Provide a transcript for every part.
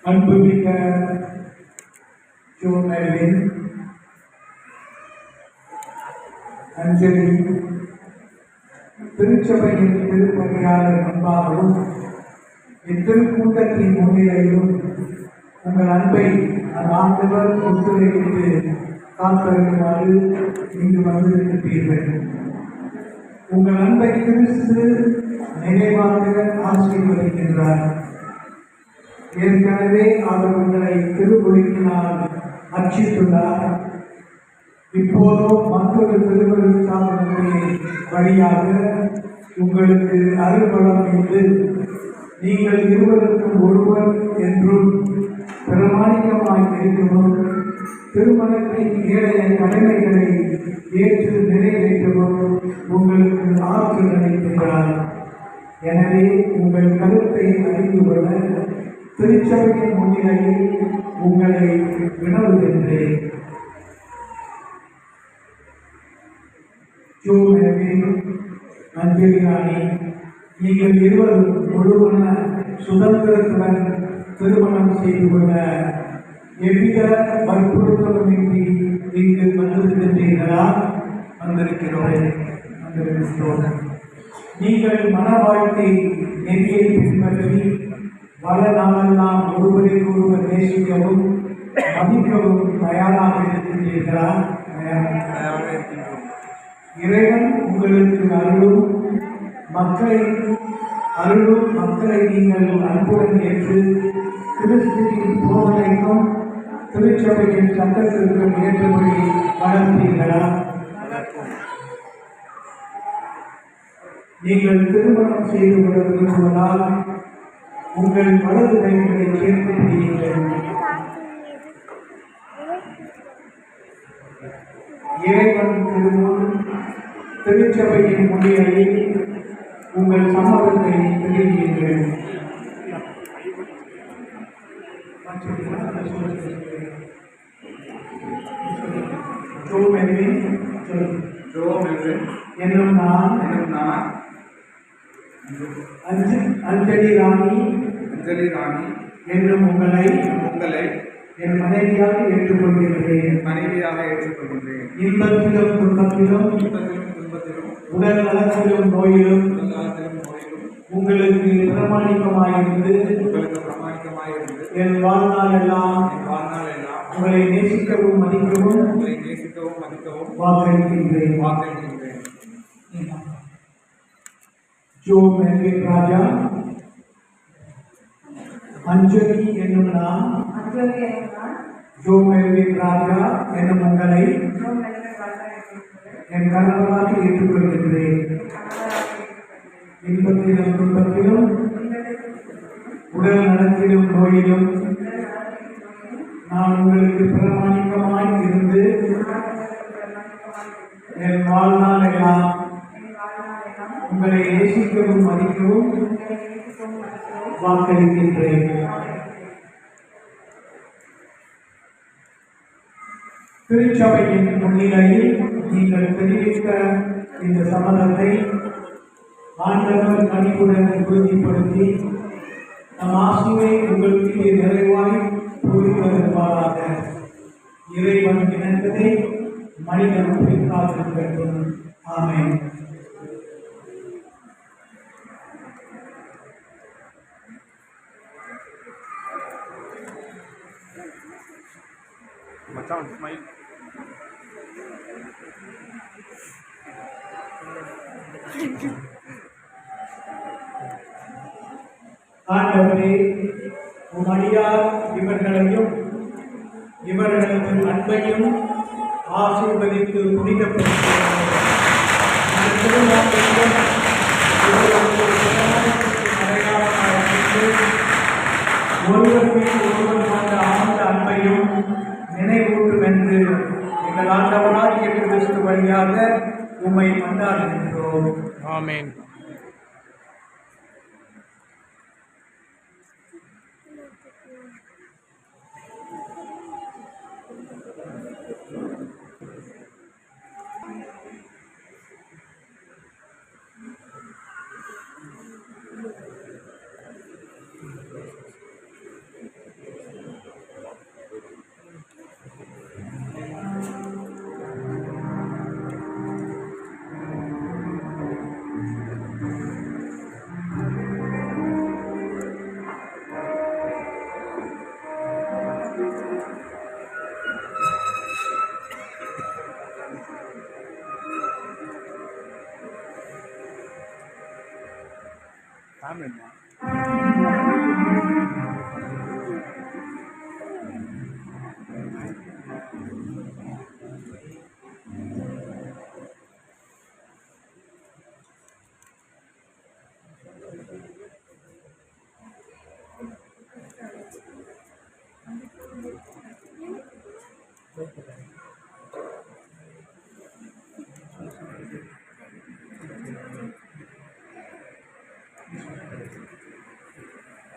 அன்புமிக்க ஜோமேலின் அஞ்சலி திருச்சபையின் திருப்பணியாளர் முன்பாகவும் இத்திருக்கூட்டத்தின் முன்னிலையிலும் உங்கள் அன்பை ஆண்டவர் ஒத்துழைத்து காத்தருமாறு இங்கு வந்திருக்கிறீர்கள். உங்கள் அன்பை கிறிஸ்து நினைவாக ஆசீர்வதிக்கின்றார். ஏற்கனவே அவர் உங்களை திருக்குறிப்பினால் அர்ச்சித்துள்ளார். இப்போதோ மற்றொரு திருவருள் சாதனத்தின் வழியாக உங்களுக்கு அருள்பலம் என்று நீங்கள் இருவருக்கும் ஒருவர் என்றும் பிரமாணிக்கமாய் இருக்கவும் திருமணத்தின் ஏழைய கடமைகளை ஏற்று நிறைவேற்றவும் உங்களுக்கு ஆற்றல் அளிக்கின்றார். எனவே உங்கள் கருத்தை அறிந்து கொள்ள திருச்சபையின் முன்னிலையில் உங்களை வினவுகின்றேன். அஞ்சலி ராணி, நீங்கள் இருவரும் முழுவன சுதந்திரத்துடன் திருமணம் செய்து கொள்ள எவ்வித வற்புறுத்தலுமின்றி இங்கு வந்திருக்கின்றீர்களா? வந்திருக்கிறோம். நீங்கள் மன வாழ்க்கை நெறியை பின்பற்றி பல நாளெல்லாம் ஒருவருக்கு ஒருவர் நேசிக்கவும் மதிக்கவும் தயாராக இருக்கின்றீர்களா? இறைவன் உங்களுக்கு மக்களை நீங்கள் அன்புடன் ஏற்று கிறிஸ்துவின் போதனைக்கும் திருச்சபையின் சட்டத்திற்கும் ஏற்றபடி வளர்த்தீர்களா? நீங்கள் திருமணம் செய்து கொள்ள விரும்புவதால் உங்கள் வலது கைகளை சேர்த்து பிடியுங்கள். இறைவன் திருச்சபையின் முன்னிலையில் உங்கள் சம்மதத்தை தெரிவியுங்கள். என்னும் நான் அஞ்சலி ராணி என்னும் உங்களை என் மனைவியாக ஏற்றுக்கொள்கிறேன். இன்பத்திலும் துன்பத்திலும் உடல் நலத்திலும் நோயிலும் உங்களுக்கு பிரமாணிக்கமாயிருந்து என் வாழ்நாள் எல்லாம் உங்களை நேசிக்கவும் மதிக்கவும் வாக்களிக்கின்றேன். ஜோ மெல்வின் ராஜா, அஞ்சலி என்னும் நான் ஜோ மெல்வின் ராஜா என்னும் உங்களை என் கணவராக ஏற்றுக்கொள்கின்றேன். இன்பத்திலும் துன்பத்திலும் உடல் நலத்திலும் நோயிலும் நான் உங்களுக்கு பிரமாணிக்கமாய் இருந்து என் வாழ்நாள் எல்லாம் உங்களை நேசிக்கவும் மதிக்கவும் வாக்களிக்கின்றேன். திருச்சபையின் முன்னிலையில் நீங்கள் தெரிவித்த இந்த சம்மதத்தை ஆண்டவர் கனிவுடன் உறுதிப்படுத்தி நம் ஆசியை உங்களுக்கு நிறைவாய் புரிவதற்காக இறைவன் இணைந்ததை மனிதன் பிற்காத்திருக்கட்டும். ஆமென். ஆண்டவரே, உமடியார் இவர்களையும் இவர்களது அன்பையும் ஆசீர்வதித்து புனிதப்படுத்துகிறோம். ஒருவர் மீது ஒருவர் கொண்ட ஆழ்ந்த அன்பையும் நினைவூட்டும் என்று எங்கள் ஆண்டவராகிய கிறிஸ்து வழியாக உம்மை கொண்டாடுகின்றோம். ஆமென்.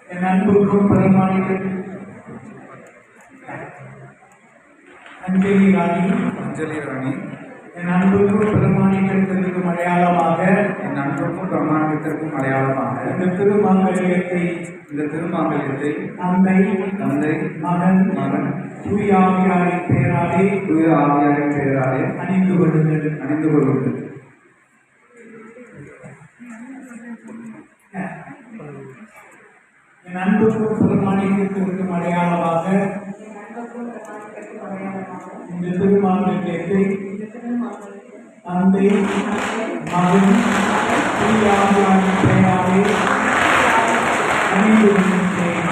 என் அன்புக்கும் பிரமாணிகள் அஞ்சலி ராணி என் அன்புக்கும் பிரமாணிக்கத்திற்கும் அடையாளமாக இந்த திருமாங்கல்யத்தை தந்தை மகன் தூய ஆவியாரின் பெயராலே அணிந்து கொள்ளுங்கள். என் அன்புக்கும் பிரமாணிக்கத்திற்கும் அடையாளமாக இந்த திருமாங்கல்யத்தை தந்தை மகன் தூய ஆவியாரின் பெயராலே அணிந்து கொள்கின்றேன்.